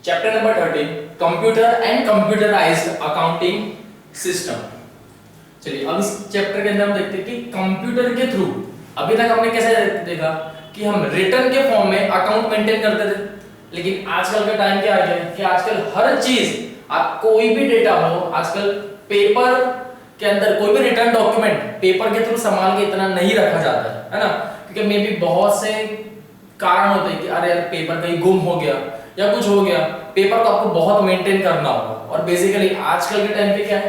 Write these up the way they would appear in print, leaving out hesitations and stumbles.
Chapter number 13 computer and computerised accounting system. चलिए अब इस चैप्टर के अंदर हम देखते हैं कि कंप्यूटर के थ्रू अभी तक हमने कैसे देखा कि हम रिटर्न के फॉर्म में अकाउंट मेंटेन करते थे, लेकिन आजकल का टाइम क्या आ गया है कि आजकल हर चीज आप कोई भी डेटा हो आजकल पेपर के अंदर कोई भी रिटर्न डॉक्यूमेंट पेपर के थ्रू संभाल के इतना नहीं रखा जाता है ना, क्योंकि मे भी बहुत से कारण होते हैं कि अरे यार पेपर कहीं गुम हो गया या कुछ हो गया, पेपर को आपको बहुत मेंटेन करना होगा। और बेसिकली आजकल के टाइम पे क्या है,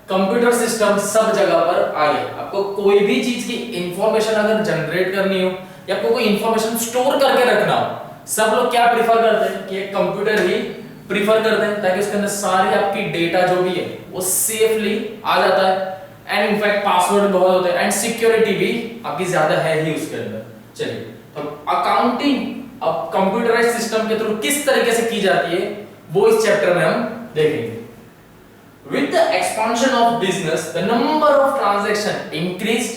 कंप्यूटर सिस्टम सब जगह पर आ गया। आपको कोई भी चीज की इंफॉर्मेशन अगर जनरेट करनी हो या आपको कोई इंफॉर्मेशन स्टोर करके रखना हो, सब लोग क्या प्रिफर करते हैं कि एक कंप्यूटर ही प्रिफर करते हैं, ताकि उसके अंदर सारी आपकी डेटा जो भी है वो सेफली आ जाता है। एंड इनफैक्ट पासवर्ड बहुत होते हैं एंड सिक्योरिटी भी आपकी ज्यादा है ही उसके अंदर। चलिए तो अकाउंटिंग अब कंप्यूटराइज्ड सिस्टम के थ्रू किस तरीके से की जाती है वो इस चैप्टर में हम देखेंगे। With the expansion of business, the number of transactions increased.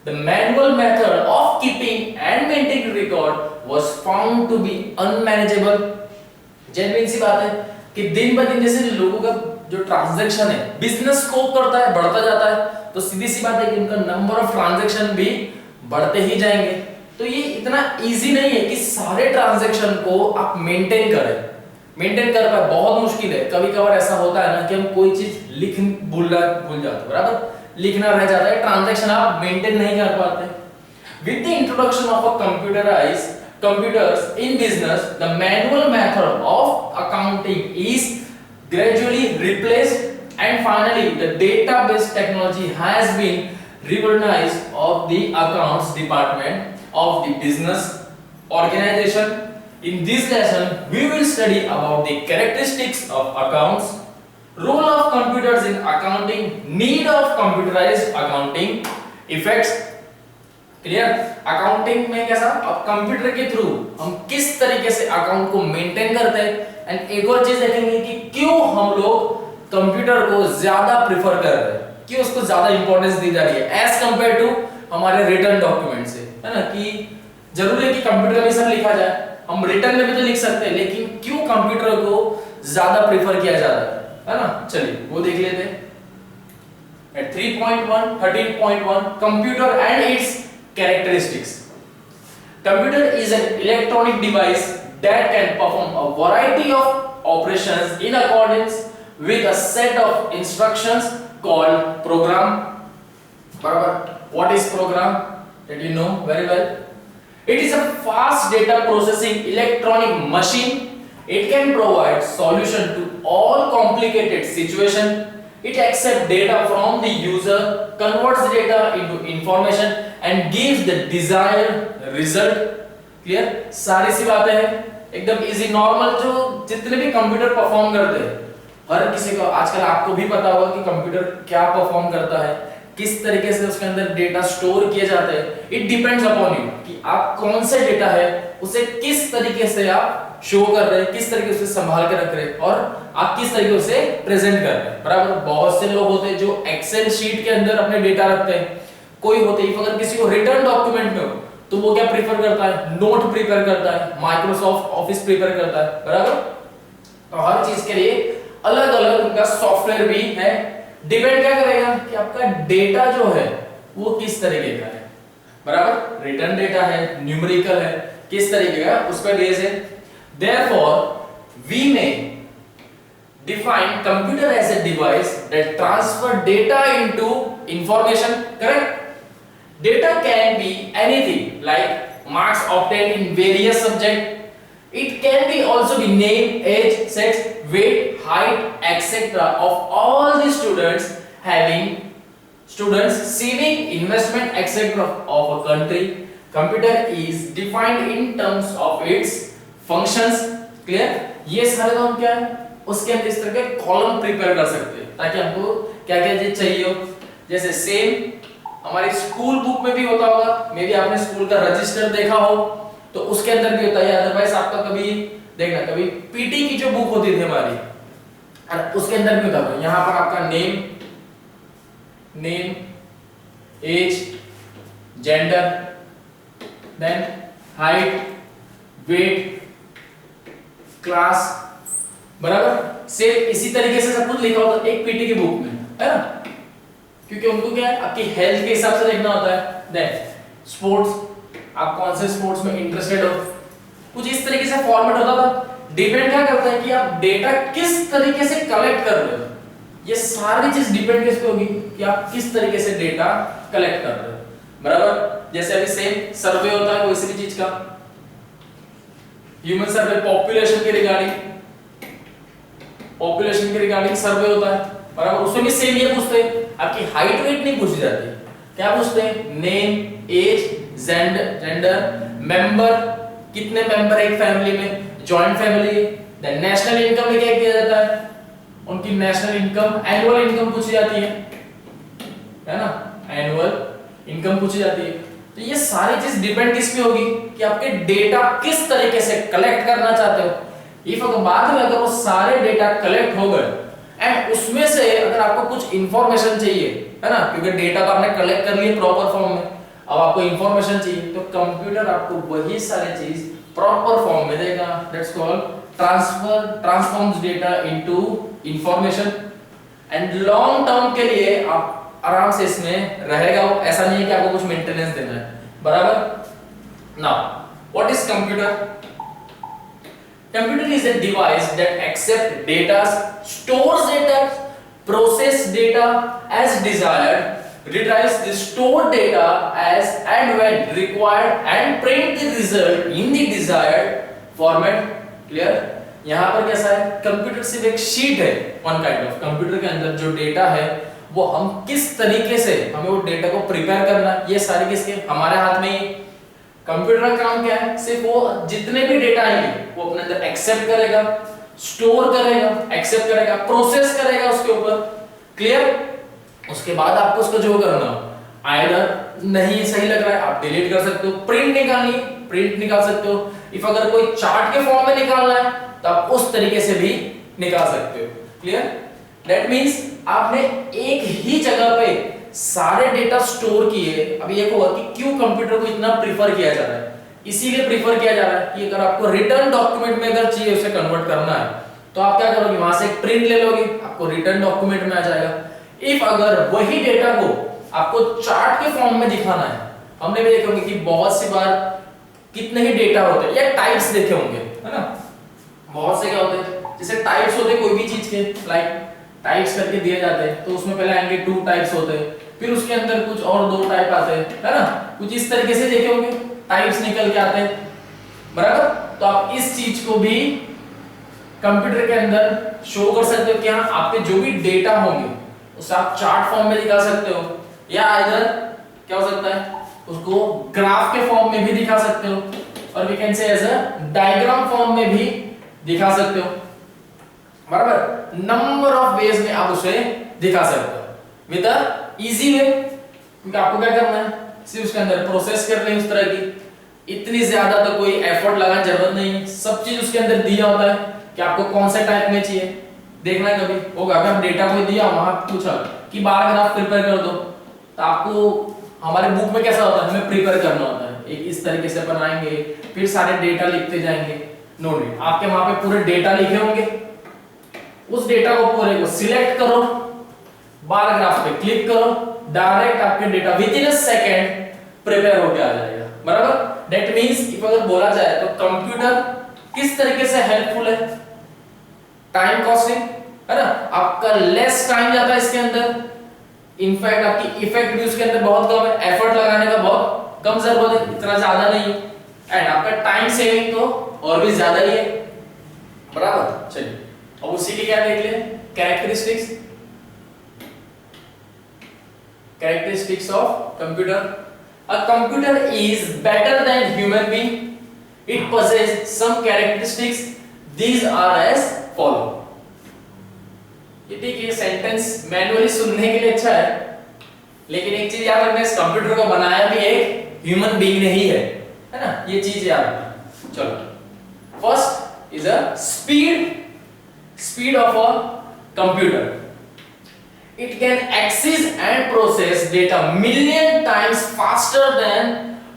The manual method of keeping and maintaining record was found to be unmanageable. Genuine सी बात है कि दिन ब दिन जैसे लोगों का जो ट्रांजैक्शन है बिजनेस स्कोप करता है बढ़ता जाता है, तो सीधी सी बात है कि उनका नंबर ऑफ ट्रांजैक्शन भी बढ़ते ही जाएंगे। तो ये इतना इजी नहीं है कि सारे ट्रांजैक्शन को आप मेंटेन करें, मेंटेन कर पाए, बहुत मुश्किल है। कभी कभार ऐसा होता है ना कि हम कोई चीज भूल जाते हैं, बराबर लिखना रह जाता है, ट्रांजैक्शन आप मेंटेन नहीं कर पाते। With the introduction of a computerised computers in business, the manual method of accounting is gradually replaced and finally the database technology has been revolutionized of the accounts department of the business organization. In this lesson we will study about the characteristics of accounts, role of computers in accounting, need of computerized accounting, effects। Clear? Accounting में कैसा, अब computer के through हम किस तरीके से account को maintain करते हैं। एंड एक और चीज देखेंगे कि क्यों हम लोग कंप्यूटर को ज्यादा प्रेफर कर रहे हैं, क्यों उसको ज्यादा इंपॉर्टेंस दी जा रही है एज कंपेयर टू हमारे रिटर्न डॉक्यूमेंट से, है ना। कि जरूरी है कि कंप्यूटर में सब लिखा जाए, हम रिटर्न में भी तो लिख सकते हैं, लेकिन क्यों कंप्यूटर को ज्यादा प्रेफर किया जा रहा है ना। चलिए वो देख लेते हैं। At 3.1 13.1 computer and its characteristics. Computer is an electronic device that can perform a variety of operations in accordance with a set of instructions called program. What is program? Did you know very well? It is a fast data processing electronic machine. It can provide solution to all complicated situations. It accepts data from the user, converts data into information and gives the desired result. Clear? सारी सी बातें हैं एकदम easy normal, जो जितने भी computer perform करते हैं हर किसी को आजकल आपको भी पता होगा कि कंप्यूटर क्या परफॉर्म करता है, किस तरीके से उसके अंदर डेटा स्टोर किए जाते हैं। इट डिपेंड्स अपॉन यू कि आप कौन सा डेटा है उसे किस तरीके से आप शो कर रहे हैं, किस तरीके से संभाल के रख रहे हैं और आप किस तरीके से प्रेजेंट कर रहे हैं। बराबर बहुत से लोग होते हैं जो एक्सेल शीट के अंदर अपने डेटा रखते हैं, कोई होते हैं अगर किसी को रिटर्न डॉक्यूमेंट में हो तो वो क्या प्रेफर करता है, नोट प्रिपेयर करता है, माइक्रोसॉफ्ट ऑफिस प्रिपेयर करता है, बराबर। तो हर चीज के लिए अलग अलग उनका सॉफ्टवेयर भी है। डिपेंड क्या करेगा कि आपका डेटा जो है वो किस तरीके का है, बराबर रिटर्न डेटा है, न्यूमेरिकल है, किस तरीके का उस पर बेस है। Therefore, we may define computer as a device that transfer data into information. Correct? Data can be anything like marks obtained in various subjects. It can be also be name, age, sex, weight, height, etc. of all the students saving, investment, etc. of a country. Computer is defined in terms of its functions. Clear? ये सारे तो हम क्या है उसके अंदर इस तरह के कॉलम प्रिपेयर कर सकते हैं ताकि हमको क्या क्या चीज चाहिए हो। जैसे सेम हमारी स्कूल बुक में भी होता होगा, मे बी आपने स्कूल का रजिस्टर देखा हो तो उसके अंदर भी होता है। अदरवाइज आपका कभी देखना, कभी पीटी की जो बुक होती थी हमारी और उसके अंदर भी होता है। यहाँ पर आपका name, age, gender, then height, weight, class, बराबर। सेम इसी तरीके से सब कुछ लिखा होता है एक पीटी की बुक में, है ना, क्योंकि उनको क्या है आपकी हेल्थ के हिसाब से देखना होता है। देन स्पोर्ट्स, आप कौन से स्पोर्ट्स में इंटरेस्टेड हो, कुछ इस तरीके से फॉर्मेट होता था। डिपेंड क्या करता है कि आप डेटा किस तरीके से कलेक्ट कर रहे हो, ये सारी चीज डिपेंड किस पे होगी कि आप किस तरीके से डेटा कलेक्ट कर रहे हो, बराबर। जैसे अभी सेम सर्वे होता है कोई भी चीज का, ह्यूमन सर्वे पॉपुलेशन के रिगार्डिंग सर्वे होता है, बराबर। उसमें भी सेम ये पूछते हैं, आपकी हाइट वेट नहीं पूछी जाती, क्या पूछते हैं, नेम, एज, जेंडर, मेंबर, कितने मेंबर एक फैमिली में, joint family. Then national income में क्या किया जाता है, उनकी नेशनल इनकम, एनुअल इनकम पूछी जाती है ना, एनुअल इनकम पूछी जाती है। तो ये सारी चीज डिपेंड किस पे होगी कि आपके डेटा किस तरीके से कलेक्ट करना चाहते हो। इफ अगर बाद में अगर वो सारे डेटा कलेक्ट हो गए एंड उसमें से अगर आपको कुछ इंफॉर्मेशन चाहिए, है ना, क्योंकि डेटा तो आपने कलेक्ट कर लिया प्रॉपर फॉर्म में, अब आपको इंफॉर्मेशन चाहिए, तो कंप्यूटर आपको वही सारी चीज प्रॉपर फॉर्म में देगा। That's called transforms data into information. And long term के लिए आप आराम से इसमें रहेगा वो, ऐसा नहीं है कि आपको कुछ मेंटेनेंस देना है, बराबर। Now what is computer? Computer is a device that accepts data, stores data, process data as desired, retrieves the stored data as and when required, and print the result in the desired format. Clear? यहाँ पर कैसा है, computer सिर्फ एक sheet है, one kind of. Computer के अंदर जो डेटा है वो हम किस तरीके से हमें वो डेटा को प्रिपेयर करना, ये सारी किसके, हमारे हाथ में ही। कंप्यूटर का काम क्या है, सिर्फ वो जितने भी डेटा आएंगे वो अपने अंदर एक्सेप्ट करेगा, स्टोर करेगा, एक्सेप्ट करेगा, प्रोसेस करेगा उसके ऊपर। क्लियर? उसके बाद आपको उसको जो करना हो, आइदर नहीं सही लग रहा है आप डिलीट कर सकते हो, प्रिंट निकालनी प्रिंट निकाल सकते हो, इफ अगर कोई चार्ट के फॉर्म में निकालना है तो आप उस तरीके से भी निकाल सकते हो। क्लियर? दैट मींस आपने एक ही जगह पे सारे डेटा स्टोर किए। अभी ये होगा कि क्यों कंप्यूटर को इतना प्रीफर किया जा रहा है, इसीलिए प्रीफर किया जा रहा है कि अगर आपको रिटर्न डॉक्यूमेंट में अगर चाहिए उसे कन्वर्ट करना है तो आप क्या करोगे, वहां से एक प्रिंट ले लोगे, आपको रिटर्न डॉक्यूमेंट में आ जाएगा। इफ अगर वही डेटा को आपको चार्ट के फॉर्म में दिखाना है, हमने भी देखे होंगे कि बहुत सी बार कितने ही डेटा होते हैं या टाइप्स देखे होंगे, है ना, बहुत से क्या होते हैं, जैसे टाइप्स होते हैं कोई भी चीज के, लाइक टाइप्स करके दिए जाते हैं, तो उसमें पहले आएंगे 2 टाइप्स होते हैं, फिर उसके अंदर कुछ और 2 टाइप आते हैं, है ना, कुछ इस तरीके से देखे होंगे, टाइप्स निकल के आते हैं, बराबर। तो आप इस चीज को भी कंप्यूटर के अंदर शो कर सकते हो कि हाँ आपके जो भी डेटा होंगे उसे आप चार्ट फॉर्म में दिखा सकते हो, या इधर क्या हो सकता है उसको ग्राफ के फॉर्म में भी दिखा सकते हो, और we can say as a diagram form में भी दिखा सकते हो, बराबर। नंबर ऑफ वेज में आप उसे दिखा सकते हो विद अ इजी वे, क्योंकि आपको क्या करना है, सिर्फ उसके अंदर प्रोसेस करनी है उस तरह की, इतनी ज्यादा तो कोई एफर्ट लगाने की जरूरत नहीं, सब चीज उसके अंदर दिया होता है कि आपको कौन से टाइप में चाहिए। देखना है कभी होगा अगर हम डेटा को दिया, वहां पूछा कि बार ग्राफ प्रिपेयर कर दो, तो आपको हमारे बुक में कैसा होता है, हमें प्रिपेयर करना होता है, एक इस तरीके से बनाएंगे, फिर सारे डेटा लिखते जाएंगे। नो नीड, आपके वहां पे पूरे डेटा लिखे होंगे, उस डेटा को पूरे को सिलेक्ट करो, बार ग्राफ पे क्लिक करो, डायरेक्ट आपके data with in a second prepare होके आ जाएगा, बराबर। दैट मींस इफ अगर बोला जाए तो कंप्यूटर किस तरीके से हेल्पफुल है, टाइम कॉस्टिंग, है ना, आपका लेस टाइम जाता है इसके अंदर, इनफैक्ट आपकी इफेक्ट भी उसके अंदर बहुत कम है, एफर्ट लगाने का बहुत कम जरूरत है, इतना ज्यादा नहीं, एंड आपका टाइम सेविंग तो और भी ज्यादा ही है, बराबर। चलिए अब उसी के क्या देख ले, characteristics of computer. A computer is better than human being. It possesses some characteristics. These are as follow. ये ठीक है, सेंटेंस मैनुअली सुनने के लिए अच्छा है, लेकिन एक चीज याद रखना, इस कंप्यूटर को बनाया भी एक ह्यूमन बीइंग ने ही है ना, ये चीज याद रखना। चलो, first is a speed of a computer. It can access and process data million times faster than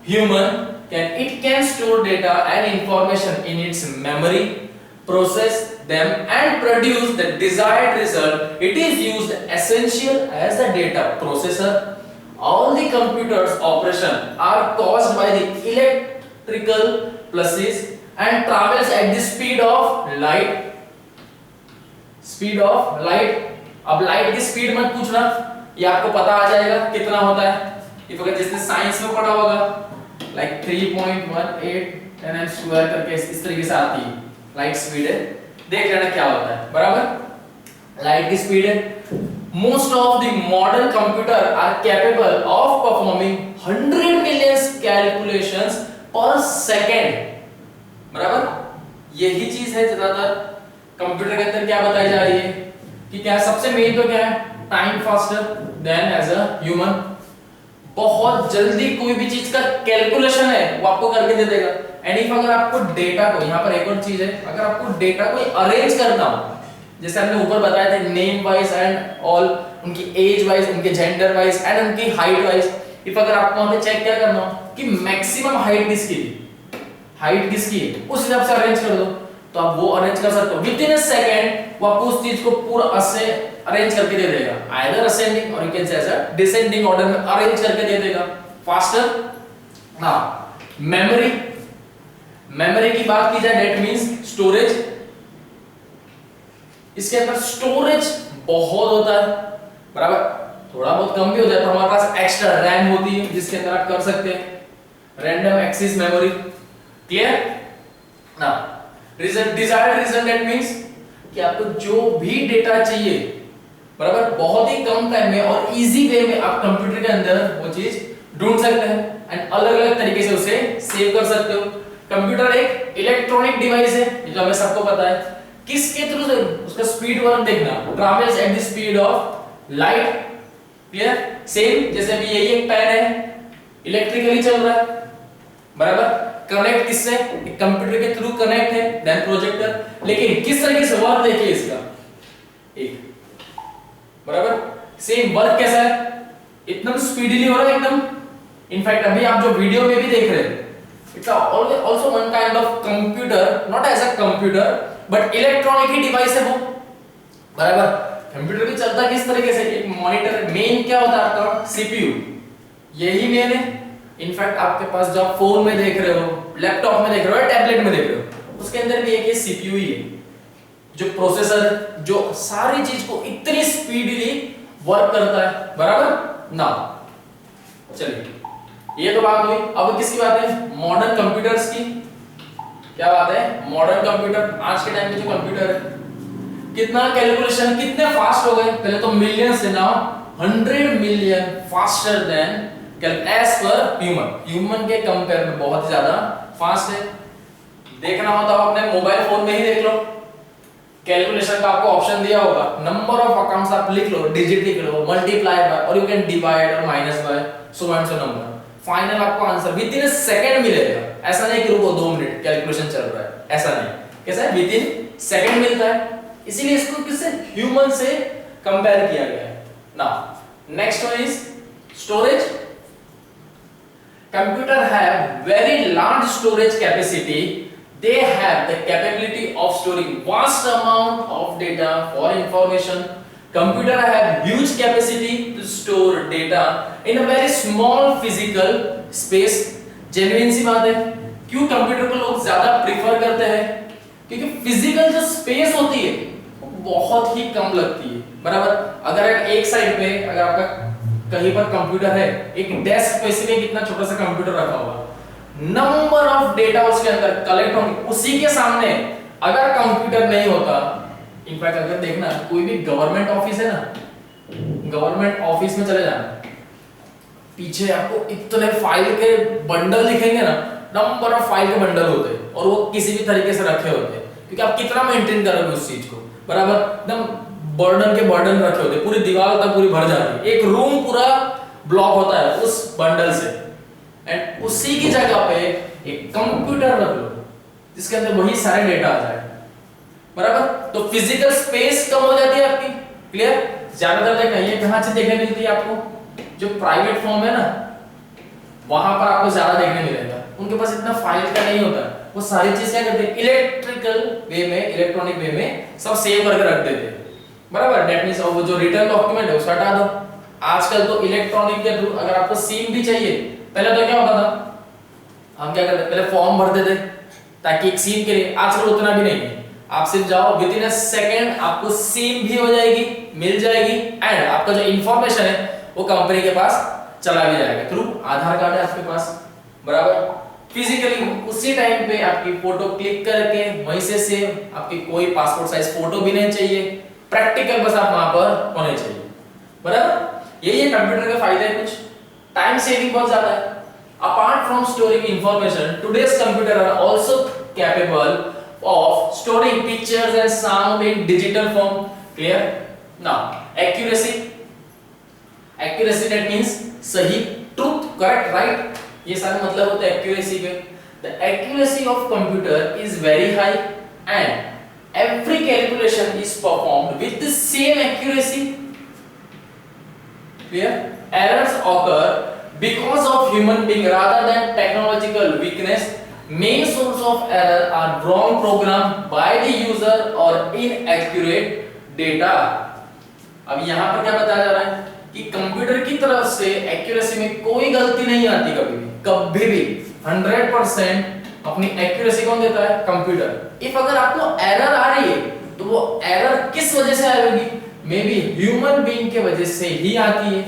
human can. It can store data and information in its memory, process them and produce the desired result. It is used essential as a data processor. All the computers operation are caused by the electrical pulses and travels at the speed of light. अब light की speed मत पूछना, ये आपको पता आ जाएगा कितना होता है। ये अगर जिसने साइंस में पढ़ा होगा लाइक 3.18 10^² करके इस तरीके से आती है लाइट स्पीड है, देख लेना क्या होता है। बराबर, लाइट की स्पीड है। Most of the modern computer are capable of performing 100 million calculations per second. बराबर, यही चीज है ज्यादातर कंप्यूटर के अंदर क्या बताई जा रही है कि क्या सबसे मेन तो क्या है, time faster than as a human. बहुत जल्दी कोई भी चीज का कैलकुलेशन है वो आपको करके दे देगा। एंड इफ अगर आपको डेटा को, यहाँ पर एक और चीज है, अगर आपको डेटा को अरेंज करना हो, जैसे हमने ऊपर बताया था नेम वाइज एंड ऑल, उनकी एज वाइज, उनके जेंडर वाइज एंड उनकी हाइट वाइज, इफ अगर आपको वहां पे चेक क्या करना हो कि मैक्सिमम हाइट किसकी है, हाइट किसकी है, उस हिसाब से अरेंज कर दो, तो आप वो अरेंज कर सकते हो विद इन अ सेकंड। वो आपको उस चीज को पूरा ऐसे अरेंज करके दे देगा, आइदर असेंडिंग और यू कैन से ऐसा डिसेंडिंग ऑर्डर में अरेंज करके दे देगा, फास्टर। हाँ, मेमोरी, मेमोरी की बात की जाए दैट मींस स्टोरेज। इसके अंदर स्टोरेज बहुत होता है। बराबर, थोड़ा बहुत कम भी हो जाए तो हमारे पास एक्स्ट्रा रैम होती है जिसके अंदर आप कर सकते हैं रैंडम एक्सेस मेमोरी। क्लियर ना? डिजायर्ड रीजन दैट मींस कि आपको जो भी डेटा चाहिए, बराबर, बहुत ही कम टाइम में और इजी वे में आप कंप्यूटर के अंदर वो चीज ढूंढ सकते हैं एंड अलग अलग तरीके से उसे सेव कर सकते हो। कंप्यूटर एक इलेक्ट्रॉनिक डिवाइस है, ये जो हमें सबको पता है। किसके थ्रू से उसका स्पीड वर्क देखना, travels at the speed of light. Clear? Same जैसे अभी यही एक पेन है, इलेक्ट्रिकली चल रहा है। बराबर, कनेक्ट किससे, कंप्यूटर के थ्रू कनेक्ट है, देन प्रोजेक्टर। लेकिन किस तरीके से वर्क देखिए इसका, एक, बराबर, सेम वर्क कैसा है, एकदम स्पीडीली हो रहा है एकदम। इनफैक्ट अभी आप जो वीडियो में भी देख रहे हैं, it's also one kind of computer, not as a computer but electronic ही डिवाइस है वो। बराबर, कंप्यूटर भी चलता किस तरीके से, एक मॉनिटर, मेन क्या होता है आपका सीपीयू, यही मेन है। इनफैक्ट आपके पास जो आप फोन में देख रहे हो, लैपटॉप में देख रहे हो, टैबलेट में देख रहे हो, उसके अंदर भी एक ये सीपीयू ही है, जो प्रोसेसर, जो सारी चीज को इतनी स्पीडीली वर्क करता है। बराबर ना? चलिए, ये तो बात हुई। अब किसकी बात है, मॉडर्न कंप्यूटर्स की। क्या बात है, मॉडर्न कंप्यूटर, आज के टाइम में जो कंप्यूटर है, कितना कैलकुलेशन, कितने फास्ट हो गए। पहले तो मिलियन से now 100 million faster than as per human के कंपेयर में बहुत ज्यादा फास्ट है। देखना हो तो अपने मोबाइल फोन में ही देख लो, कैलकुलेशन का आपको ऑप्शन दिया होगा, नंबर ऑफ अकाउंट्स आप लिख लो, डिजिट लिख लो, मल्टीप्लाई बाय और यू कैन डिवाइड और minus by so and so number. Final आपको आंसर विद इन सेकंड मिलेगा। ऐसा नहीं कि रुको 2 मिनट कैलकुलेशन चल रहा है, ऐसा नहीं। कैसा है, विद इन सेकंड मिलता है। इसीलिए इसको किससे, ह्यूमन से कंपेयर किया गया है ना। Next one is storage. Computer have very large storage capacity. They have the capability of storing vast amount of data for information. Computer have huge capacity to store data in a very small physical space. Genuine सी बात है। क्यों computer को लोग ज्यादा prefer करते हैं? क्योंकि physical जो स्पेस होती है वो बहुत ही कम लगती है। बराबर, अगर एक साइड पे अगर आपका कहीं पर कंप्यूटर है, एक डेस्क पे से कितना छोटा सा कंप्यूटर रखा होगा, नंबर ऑफ डेटा उसके अंदर कलेक्ट होंगे। उसी के सामने अगर कंप्यूटर नहीं होता, इनफैक्ट अगर देखना कोई भी गवर्नमेंट ऑफिस है ना, गवर्नमेंट ऑफिस में चले जाना, पीछे आपको इतने फाइल के बंडल दिखेंगे ना, नंबर ऑफ फाइल के बंडल होते हैं और वो किसी भी तरीके से रखे होते हैं, क्योंकि आप कितना मेंटेन करोगे उस चीज को। बराबर, एकदम बर्डन के बर्डन रखे होते, पूरी दीवार तक पूरी भर जाती है, एक रूम पूरा ब्लॉक होता है उस बंडल से। एंड उसी की जगह पे एक कंप्यूटर रख लो जिसके अंदर वही सारे डेटा आ जाए। बराबर, तो फिजिकल स्पेस कम हो जाती है आपकी। क्लियर? ज्यादातर देखना ये कहां से देखने मिलती है आपको, जो प्राइवेट फॉर्म है ना, वहां पर आपको ज्यादा देखने मिलेगा। उनके पास इतना फाइल का नहीं होता, वो सारी चीज क्या करते हैं, इलेक्ट्रिकल वे में, इलेक्ट्रॉनिक वे में सब सेव करके रख देते हैं, बराबर। दैट मींस वो जो रिटर्न डॉक्यूमेंट है उसको हटा दो। आजकल तो इलेक्ट्रॉनिक के थ्रू अगर आपको सीम भी चाहिए, पहले तो क्या होता था, हम क्या करते, पहले फॉर्म भरते थे ताकि एक सीम के लिए, आजकल उतना भी नहीं है, आप सिर्फ जाओ विद इन अ सेकंड आपको सीम भी हो जाएगी, मिल जाएगी, एंड आपका जो इंफॉर्मेशन है वो कंपनी के पास चला भी जाएगा थ्रू आधार कार्ड है आपके पास, बराबर। फिजिकली उसी टाइम पे आपकी फोटो क्लिक करके वहीं से सेव, आपकी कोई पासपोर्ट साइज फोटो भी नहीं चाहिए, प्रैक्टिकल बस आप वहां पर होने चाहिए, बराबर। यही है कंप्यूटर के फायदे, कुछ टाइम सेविंग बहुत ज्यादा है। Apart from storing information, today's computer are also capable of storing pictures and sound in digital form. Clear? Now, accuracy that means सही, truth, correct, right? ये सारे मतलब होते हैं accuracy के। The accuracy of computer is very high and every calculation is performed with the same accuracy. Clear? Errors occur because of human being rather than technological weakness. Main source of error are wrong program by the user or inaccurate data. अब यहाँ पर क्या बताया जा रहा है कि computer की तरफ से एक्यूरेसी में कोई गलती नहीं आती, कभी भी 100% अपनी एक्यूरेसी कौन देता है, कंप्यूटर। इफ अगर आपको एरर आ रही है तो वो एरर किस वजह से आएगी, मे बी ह्यूमन बीइंग के वजह से ही आती है।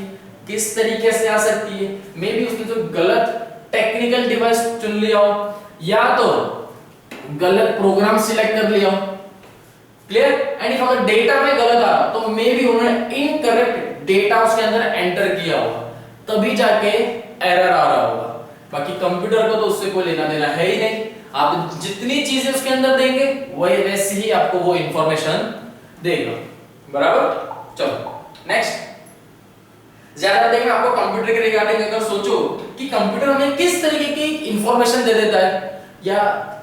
किस तरीके से आ सकती है, मे बी उसने जो गलत टेक्निकल डिवाइस चुन लिया हो, या तो गलत प्रोग्राम सिलेक्ट कर लिया हो। क्लियर? एंड इफ अगर डेटा में गलत आ रहा तो मे बी उन्होंने इनकरेक्ट डेटा उसके अंदर एंटर किया होगा, तभी जाके एरर आ रहा होगा। बाकी कंप्यूटर को तो उससे कोई लेना देना है ही नहीं, आप जितनी चीजें उसके अंदर देंगे वही वैसे ही आपको वो इंफॉर्मेशन देगा, बराबर। चलो नेक्स्ट, ज्यादा देखना आपको कंप्यूटर के रिगार्डिंग अगर सोचो कि कंप्यूटर हमें किस तरीके की इंफॉर्मेशन दे देता है, या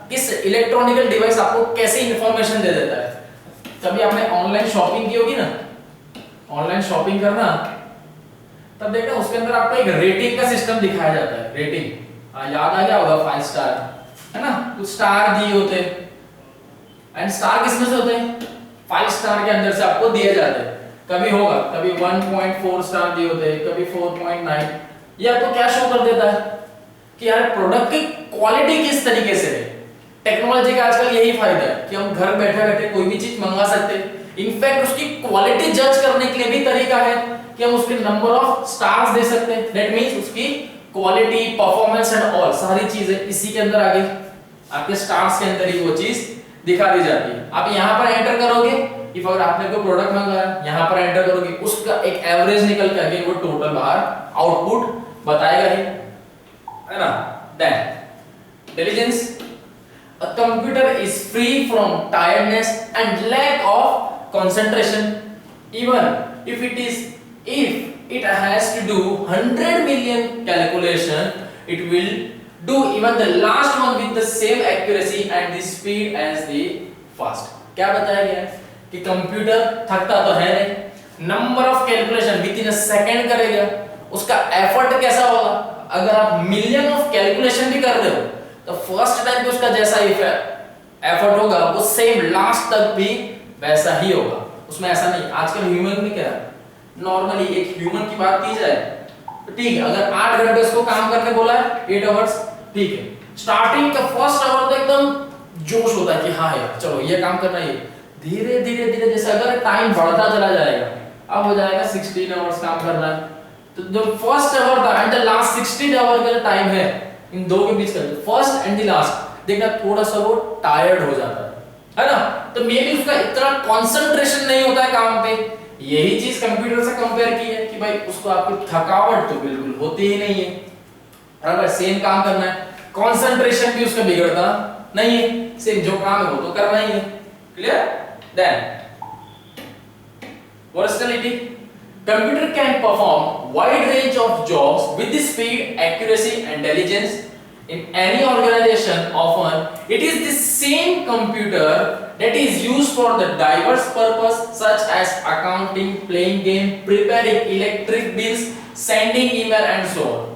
किस इलेक्ट्रॉनिकल डिवाइस आपको कैसे इंफॉर्मेशन दे देता है। कभी आपने ऑनलाइन शॉपिंग की होगी ना, ऑनलाइन शॉपिंग करना, तब देखना उसके अंदर आपको एक रेटिंग का सिस्टम दिखाया जाता है, रेटिंग याद आ गया होगा, 5 स्टार है ना, कुछ स्टार दिए होते हैं, एंड स्टार किसमें से होते हैं, 5 स्टार के अंदर से आपको दिए जाते हैं। कभी होगा, कभी 1.4 स्टार दिए होते हैं, कभी 4.9। ये आपको क्या शो कर देता है कि यार प्रोडक्ट की क्वालिटी किस तरीके से है। टेक्नोलॉजी का आजकल यही फायदा है कि हम घर बैठे बैठे कोई भी चीज मंगा सकते हैं। इनफैक्ट उसकी क्वालिटी जज करने के लिए भी तरीका है कि हम उसके नंबर ऑफ स्टार्स दे सकते हैं। दैट मींस उसकी क्वालिटी, परफॉर्मेंस एंड ऑल सारी चीजें इसी के अंदर आ गई, आपके स्टार्स के अंदर ही वो चीज दिखा दी जाती है। आप यहाँ पर एंटर करोगे, इफ अगर आपने कोई प्रोडक्ट मंगाया, यहाँ पर एंटर करोगे, उसका एक एवरेज निकल के अगेन वो टोटल बाहर आउटपुट बताएगा ही, है ना। Then intelligence, a computer is free from tiredness and lack of concentration. Even if it has to do 100 million calculation, it will do even the last one with the same accuracy and the speed as the fast. क्या बताया गया है कि computer थकता तो है नहीं, number of calculation with in a second करेगा। उसका एफर्ट कैसा होगा, अगर आप मिलियन ऑफ कैलकुलेशन भी कर रहे हो तो फर्स्ट टाइम पे उसका जैसा एफर्ट होगा वो सेम लास्ट तक भी वैसा ही होगा, उसमें ऐसा नहीं। आजकल ह्यूमन में क्या है, नॉर्मली एक ह्यूमन की बात की जाए तो ठीक है, अगर 8 घंटे उसको काम करने बोला है, 8 आवर्स, ठीक है, स्टार्टिंग का फर्स्ट आवर तो एकदम जोश होता है कि हाँ यार चलो ये काम करना है। धीरे धीरे धीरे जैसे अगर टाइम बढ़ता चला जाएगा, अब हो जाएगा 16 आवर्स काम करना है, तो जो फर्स्ट आवर था एंड द लास्ट 16 आवर का टाइम है, इन दो के बीच का फर्स्ट एंड द लास्ट, देखना थोड़ा सा वो टायर्ड हो जाता है ना। तो मे बी उसका इतना कंसंट्रेशन नहीं होता है काम पे। यही चीज कंप्यूटर से कंपेयर की है कि भाई उसको आपकी थकावट तो बिल्कुल होती ही नहीं है, अगर सेम काम करना है, कंसंट्रेशन भी उसका बिगड़ता नहीं है, सेम जो काम है वो तो करना ही है। Clear? Then versatility, computer can perform wide range of jobs with the speed, accuracy and diligence in any organization. Often it is the same computer that is used for the diverse purpose such as accounting, playing game, preparing electric bills, sending email and so on.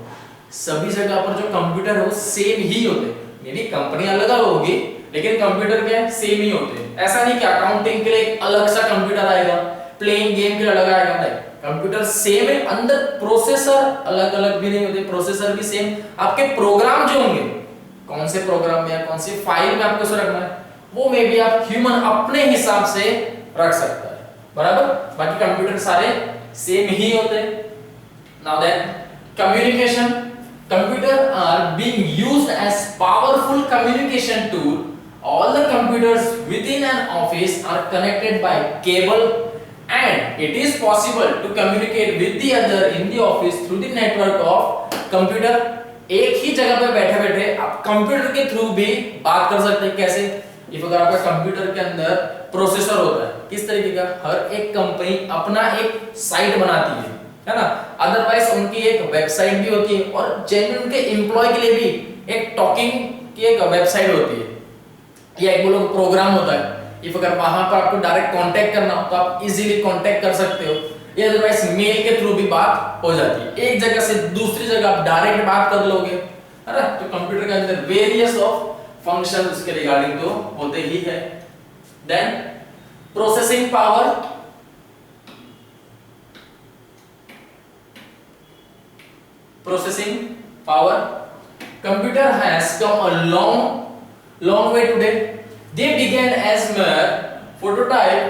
सभी जगह पर जो computer है वो same ही होते हैं, यानी कंपनी अलग अलग होगी लेकिन कंप्यूटर क्या सेम ही होते हैं। ऐसा नहीं कि अकाउंटिंग के लिए एक अलग सा कंप्यूटर आएगा, प्लेइंग गेम के लिए अलग आएगा, नहीं, कंप्यूटर सेम है, अंदर प्रोसेसर अलग अलग भी नहीं होते, प्रोसेसर भी सेम। आपके प्रोग्राम जो होंगे, कौन से प्रोग्राम में या कौन सी फाइल में आपको रखना है, वो में भी आप ह्यूमन अपने हिसाब से रख सकता है, बराबर। बाकी कंप्यूटर सारे सेम ही होते हैं। Now then communication, computer are being used as powerful communication tool. All the computers within an office are connected by cable and it is possible to communicate with the other in the office through the network of computer। एक ही जगह पे बैठे बैठे आप computer के through भी बात कर सकते हैं। कैसे? इफ अगर आपका कंप्यूटर के अंदर प्रोसेसर होता है, किस तरीके का, हर एक कंपनी अपना एक साइट बनाती है ना, अदरवाइज उनकी एक वेबसाइट भी होती है और जेन्युइन उनके एम्प्लॉय के लिए भी एक टॉकिंग की एक वेबसाइट होती है या एक बोलो प्रोग्राम होता है। इफ अगर वहां पर आपको डायरेक्ट कांटेक्ट करना हो तो आप इजीली कांटेक्ट कर सकते हो, या अदरवाइज मेल के थ्रू भी बात हो जाती है। एक जगह से दूसरी जगह आप डायरेक्ट बात कर लोगे, है ना। तो कंप्यूटर के अंदर वेरियस ऑफ फंक्शन उसके रिगार्डिंग तो होते ही है। Then processing power, processing power, computer has come a long way today। They began as mere prototype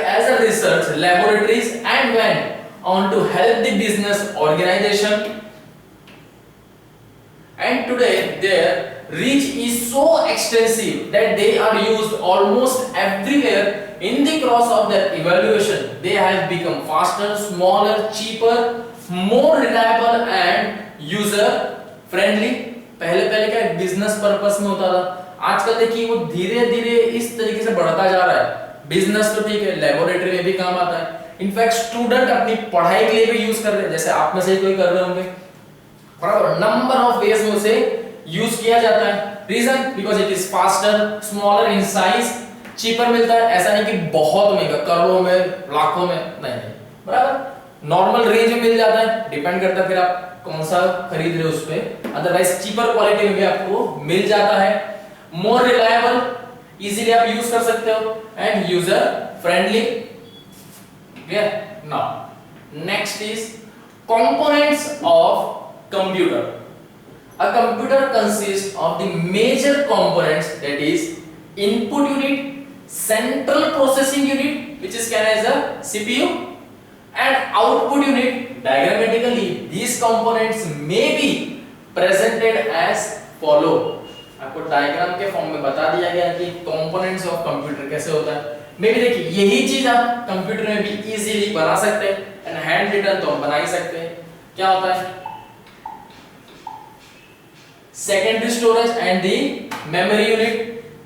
as a research laboratories and went on to help the business organization, and today their reach is so extensive that they are used almost everywhere in the course of their evaluation। They have become faster, smaller, cheaper, more reliable and user friendly। पहले क्या business purpose में होता था, आजकल देखिए वो धीरे धीरे इस तरीके से बढ़ता जा रहा है। बिजनेस तो ठीक है, लेबोरेटरी में भी काम आता है, इनफैक्ट स्टूडेंट अपनी पढ़ाई के लिए भी यूज कर रहे हैं, जैसे आप में से कोई कर रहे होंगे, बराबर। नंबर ऑफ वेज में उसे यूज किया जाता है। Reason because it is faster, smaller in size, cheaper मिलता है। ऐसा नहीं कि बहुत महंगा, करोड़ों में, लाखों में, नहीं, बराबर, नॉर्मल रेंज में मिल जाता है। डिपेंड करता है फिर आप कौन सा खरीद रहे हो उस पे, अदरवाइज चीपर क्वालिटी में भी आपको मिल जाता है। मोर रिलायबल, इजीली आप यूज कर सकते हो, and user friendly. Clear? Now next is components of computer. A computer consists of the major components, that is input unit, central processing unit which is known as a CPU, and output unit। Diagrammatically these components may be presented as follow। आपको diagram के form में बता दिया गया कि components of computer कैसे होता है। मे भी देखिए यही चीज आप कंप्यूटर में भी इजीली बना सकते हैं, एंड हैंड रिटन तो हम बना ही सकते हैं। क्या होता है? Secondary storage and the memory unit.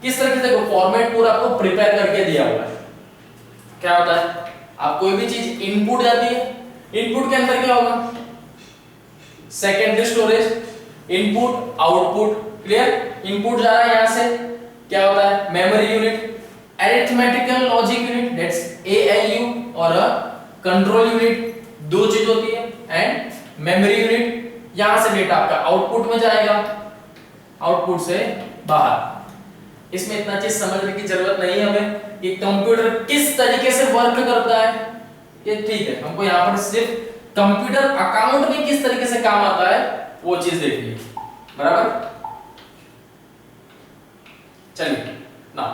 किस तरीके से फॉर्मेट पूरा आपको प्रिपेयर करके दिया हुआ है। क्या होता है? आप कोई भी चीज इनपुट जाती है, इनपुट के अंदर क्या होगा? Secondary storage, input, output. Clear? Input जा रहा है यहां से, क्या होता है? Memory unit, arithmetical logic unit, that's ALU, और कंट्रोल यूनिट। दो चीज होती है, एंड मेमोरी यूनिट। यहां से डेटा आपका आउटपुट में जाएगा, आउटपुट से बाहर। इसमें इतना चीज समझने की जरूरत नहीं है हमें कि कंप्यूटर किस तरीके से वर्क करता है, ये ठीक है। हमको यहाँ पर सिर्फ कंप्यूटर अकाउंट में किस तरीके से काम आता है वो चीज देखनी है, बराबर। चलिए ना,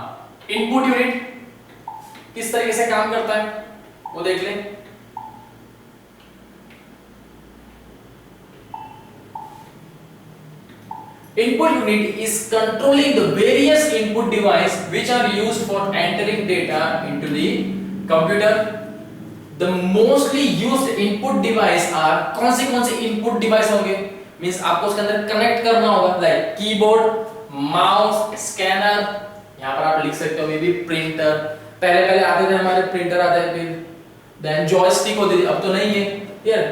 इनपुट यूनिट किस तरीके से काम करता है वो देख लें। Input unit is controlling the various input device which are used for entering data into the computer। The mostly used input device are कौन से input device होंगे? Means आपको उसके अंदर कनेक्ट करना होगा, like कीबोर्ड, माउस, स्कैनर। यहाँ पर आप लिख सकते हो मे बी प्रिंटर। पहले आते थे हमारे प्रिंटर आते थे, देन जॉयस्टिक होती थी, अब तो नहीं है।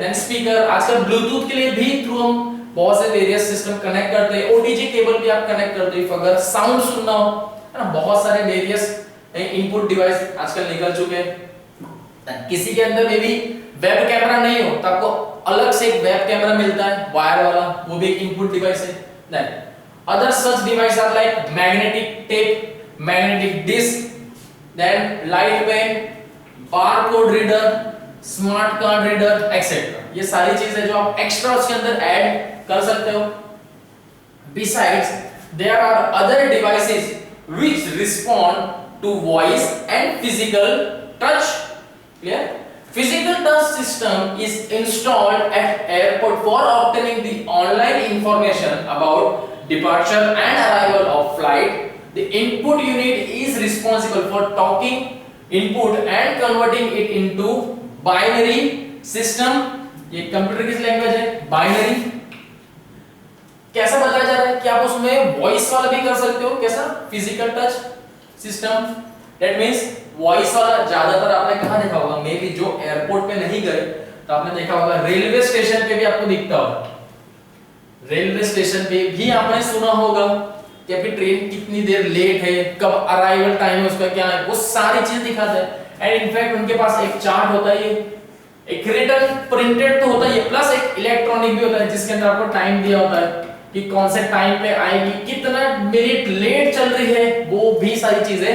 देन स्पीकर, आजकल ब्लूटूथ के लिए भी थ्रू हम बहुत से वेरियस सिस्टम कनेक्ट करते हैं। OTG केबल भी आप कनेक्ट करते हो अगर साउंड सुनना हो, है ना। बहुत सारे वेरियस इनपुट डिवाइस आजकल निकल चुके हैं। किसी के अंदर में भी वेब कैमरा नहीं हो तो आपको अलग से एक वेब कैमरा मिलता है वायर वाला, वो भी एक इनपुट डिवाइस है। Other such devices are like magnetic tape, magnetic disc, then light pen, barcode reader, smart card reader, etc. ये सारी चीजें जो आप एक्स्ट्रा उसके अंदर ऐड कर सकते हो. Besides, there are other devices which respond to voice and physical touch. Clear? Physical touch system is installed at airport for obtaining the online information about departure and arrival of flight. The input unit is responsible for talking input and converting it into binary system. ये computer किस language है? Binary. कैसा बताया जा रहा है कि आप उसमें वॉइस वाला भी कर सकते हो. कैसा? Physical touch system. That means voice वाला ज्यादातर आपने कहां देखा होगा? मे बी जो एयरपोर्ट पे नहीं गए तो आपने देखा होगा रेलवे स्टेशन पे भी आपको दिखता होगा. रेलवे स्टेशन पे भी आपने सुना होगा कि आपकी ट्रेन कितनी देर लेट है, कब अराइवल टाइम है, उसका क्या है, वो सारी चीज दिखाता है. एंड इनफैक्ट उनके पास एक चार्ट होता है, एक रिटन प्रिंटेड तो होता है, प्लस एक इलेक्ट्रॉनिक भी होता है जिसके अंदर आपको टाइम दिया होता है कि कौन से टाइम पे आएगी, कितना मिनट लेट चल रही है, वो भी सारी चीजें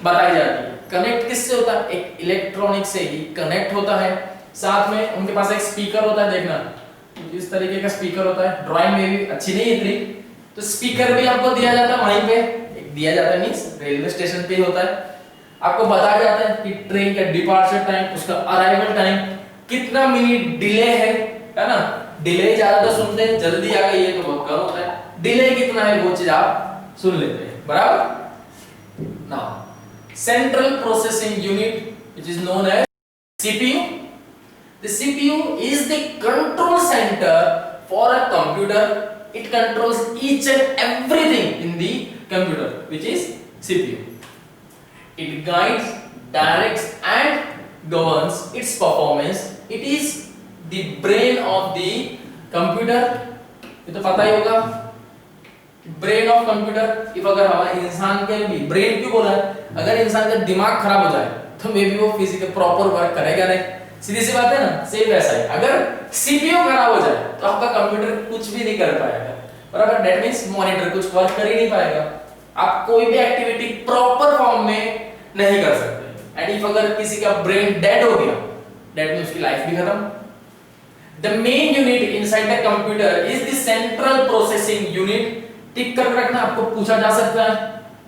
बताई जाती है. कनेक्ट किससे होता है? एक इलेक्ट्रॉनिक से ही कनेक्ट होता है. साथ में उनके पास एक स्पीकर होता है. देखना इस तरीके का स्पीकर होता है. ड्राइंग में भी अच्छी नहीं इतनी, तो स्पीकर भी आपको दिया जाता है वहीं पे. एक दिया जाता है मींस रेलवे स्टेशन पे ही होता है. आपको बताया जाता है कि ट्रेन का डिपार्चर टाइम, उसका अराइवल टाइम, कितना मिनट डिले है ना. डिले ज्यादा तो सुनते हैं, जल्दी आ गई है तो बहुत कम होता है. डिले कितना है वो चीज आप सुन लेते हैं. बराबर. Now Central Processing Unit, which is known as CPU. The CPU is the control center for a computer. It controls each and everything in the computer, which is CPU. It guides, directs, and governs its performance. It is the brain of the computer. ये तो पता ही होगा. Brain of computer. If अगर हमारा इंसान के भी brain क्यों बोला है? अगर इंसान का दिमाग खराब हो जाए तो मे बी वो फिजिकल प्रॉपर वर्क करेगा नहीं. सीधी सी बात है ना. सेम वैसा है, अगर सीपीयू खराब हो जाए तो आपका कंप्यूटर कुछ भी नहीं कर पाएगा. बराबर. दैट मींस मॉनिटर कुछ वर्क कर ही नहीं पाएगा. आप कोई भी एक्टिविटी प्रॉपर फॉर्म में नहीं कर सकते. एंड इफ अगर किसी का ब्रेन डेड हो गया, दैट मींस उसकी लाइफ भी खत्म. The main unit inside the computer is the central processing unit. Tick कर रखना, आपको पूछा जा सकता है.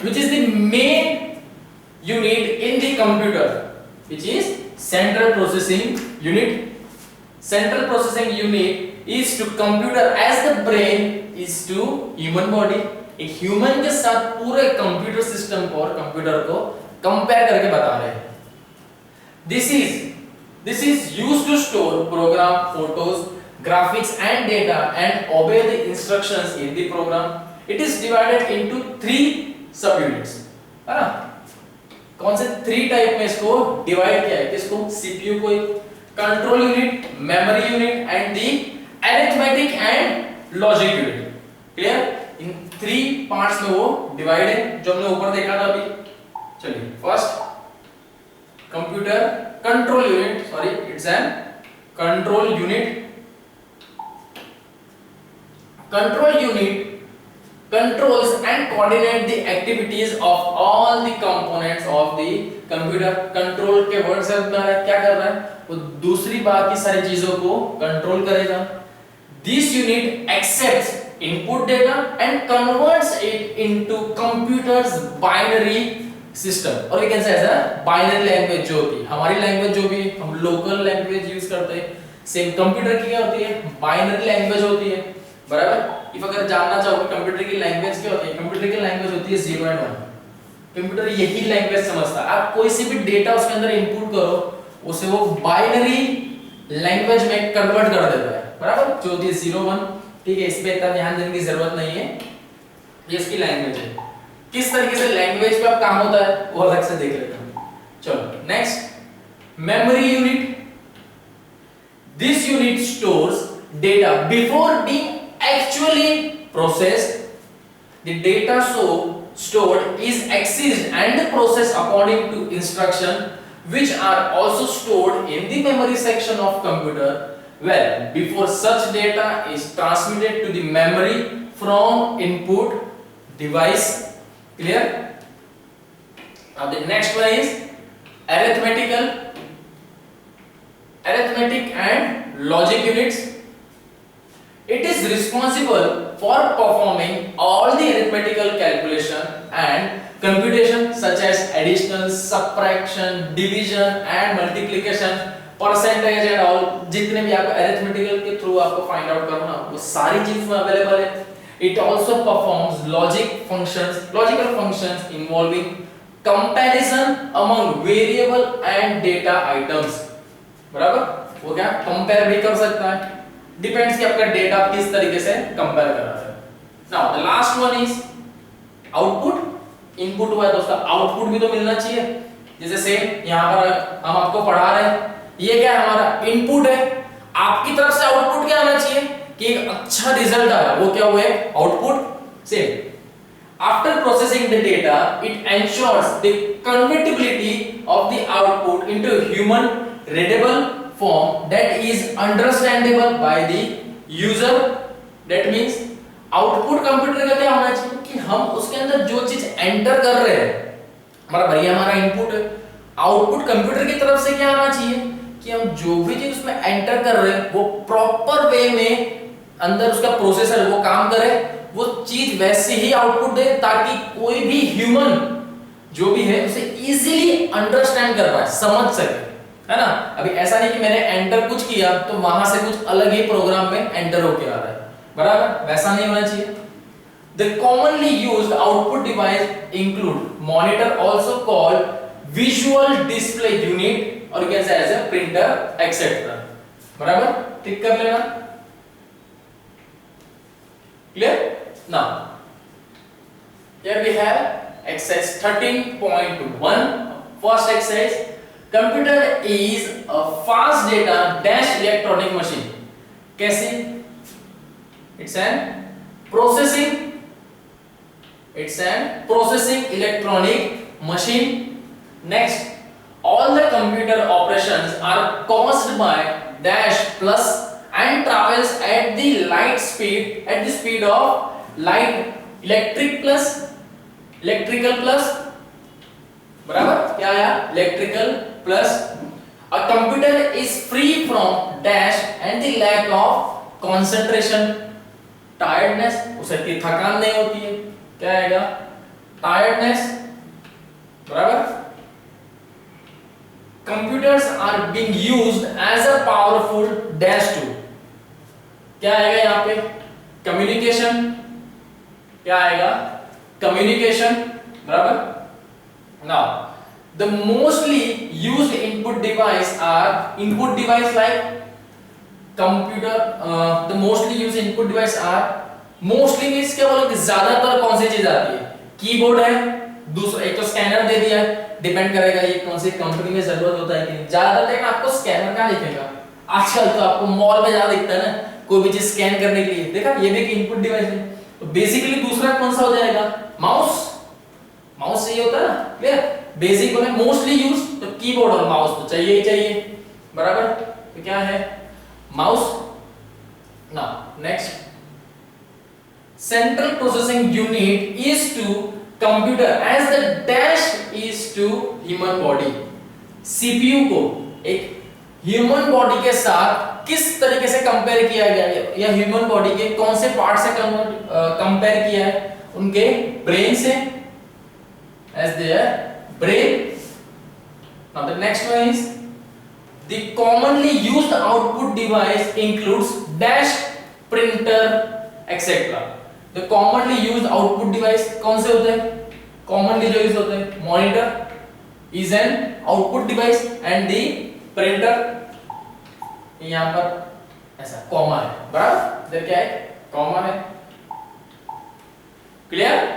Which is the main unit in the computer, which is central processing unit. Central processing unit is to computer as the brain is to human body. एक human के साथ पूरे कंप्यूटर सिस्टम को और कंप्यूटर को कंपेयर करके बता रहे हैं. This is used to store program, photos, graphics and data and obey the instructions in the program. It is divided into 3 subunits. है ना. कौन से 3 टाइप में इसको डिवाइड किया है? किसको? सीपीयू को control unit, memory unit and the arithmetic and logic unit. Clear? In 3 parts में वो डिवाइड है जो हमने ऊपर देखा था अभी. चलिए first computer control unit, sorry it's an control unit. Control unit controls and coordinate the activities of all the components of the computer. control के वर्ड से क्या कर रहा है? वो दूसरी बाकी सारी चीजों को कंट्रोल करेगा. this unit accepts input data and converts it into computer's binary system. और we can say ऐसा binary language जो होती है, हमारी लैंग्वेज जो भी हम लोकल लैंग्वेज यूज करते हैं, सेम कंप्यूटर की क्या होती है? बाइनरी लैंग्वेज होती है. बराबर. इफ अगर जानना चाहोगे कंप्यूटर की लैंग्वेज क्या होती है? कंप्यूटर की लैंग्वेज होती है 0 एंड 1. कंप्यूटर यही लैंग्वेज समझता है. आप कोई सी भी डेटा उसके अंदर इनपुट करो, उसे वो बाइनरी लैंग्वेज में कन्वर्ट कर देता है. बराबर. जो होती है 0 1. ठीक है, इस पे इतना ध्यान देने की जरूरत नहीं है, ये इसकी लैंग्वेज है. किस तरीके से लैंग्वेज पे अब काम होता है वो अलग से देख लेते हैं. चलो next memory unit. This unit stores data before being actually processed. The data stored is accessed and processed according to instruction which are also stored in the memory section of computer. Well, before such data is transmitted to the memory from input device. Clear? Now the next one is arithmetic and logic units. It is responsible for performing all the arithmetical calculation and computation such as addition, subtraction, division and multiplication, percentage and all. जितने भी आपको arithmetical के through आपको find out करना वो सारी चीज में available है. It also performs logical functions involving comparison among variable and data items. बराबर? वो क्या compare भी कर सकता है. Depends कि आपका डेटा किस तरीके से कंपेयर कर रहा है. Now the last one is output. Input हुआ है दोस्तों, आउटपुट भी तो मिलना चाहिए. जैसे सेम यहाँ पर हम आपको पढ़ा रहे हैं, ये क्या है हमारा इनपुट है, आपकी तरफ से आउटपुट क्या आना चाहिए कि एक अच्छा रिजल्ट आया, वो क्या हुआ है output. Same after processing the data it ensures the convertibility of the output into human readable form that is understandable by the user. That means output computer का क्या होना चाहिए कि हम उसके अंदर जो चीज एंटर कर रहे हैं, हमारा भैया हमारा इनपुट है, आउटपुट कंप्यूटर की तरफ से क्या आना चाहिए कि हम जो भी चीज उसमें एंटर कर रहे हैं वो प्रॉपर वे में अंदर उसका प्रोसेसर वो काम करे, वो चीज वैसे ही आउटपुट दे ताकि कोई भी ह्यूमन जो भी है उसे इजीली अंडरस्टैंड कर पाए, समझ सके, है ना. अभी ऐसा नहीं कि मैंने एंटर कुछ किया तो वहां से कुछ अलग ही प्रोग्राम में एंटर होके आ रहा है, बराबर, वैसा नहीं होना चाहिए. The commonly used output device include monitor, also called visual display unit, or you can say as a printer, etc. बराबर, टिक कर लेना. Clear? Now here we have exercise 13.1. First exercise. Computer is a fast data dash electronic machine. कैसे? It's an processing electronic machine. Next, all the computer operations are caused by dash plus and travels at the speed of light, electrical plus, बराबर क्या आया electrical plus. A computer is free from dash and the lack of concentration, tiredness, उसे की थकान नहीं होती है, क्या आएगा tiredness, बराबर. Computers are being used as a powerful dash tool, क्या आएगा यहाँ पे communication, क्या आएगा communication, बराबर. Now the mostly used input device like computer. The mostly used input device are, mostly means क्या बोलोगे ज्यादातर कौन सी चीज आती है, कीबोर्ड है, दूसरा एक तो स्कैनर दे दिया है, डिपेंड करेगा ये कौन सी कंपनी में जरूरत होता है कि ज्यादातर लेकिन आपको स्कैनर कहाँ दिखेगा, आजकल तो आपको मॉल में ज्यादा दिखता है ना, कोई भी चीज स्कैन करने के लिए, देखा ये भी एक इनपुट डिवाइस है. तो बेसिकली दूसरा कौन सा हो जाएगा माउस से ही होता है ना. क्लियर? बेसिक में मोस्टली यूज तो कीबोर्ड और माउस तो चाहिए ही चाहिए, बराबर. तो क्या है mouse. Now next, central processing unit is to computer as the dash is to human body. CPU को एक ह्यूमन बॉडी के साथ किस तरीके से कंपेयर किया गया है, या ह्यूमन बॉडी के कौन से पार्ट से कंपेयर किया है, उनके ब्रेन से, as their brain. Now the next one is the commonly used output device includes dash, printer, etc. The commonly used output device कौन से होते हैं, commonly जो यूज होते हैं, monitor is an output device and the printer, यहाँ पर ऐसा कॉमा है, बराबर, इधर क्या है कॉमा है. क्लियर?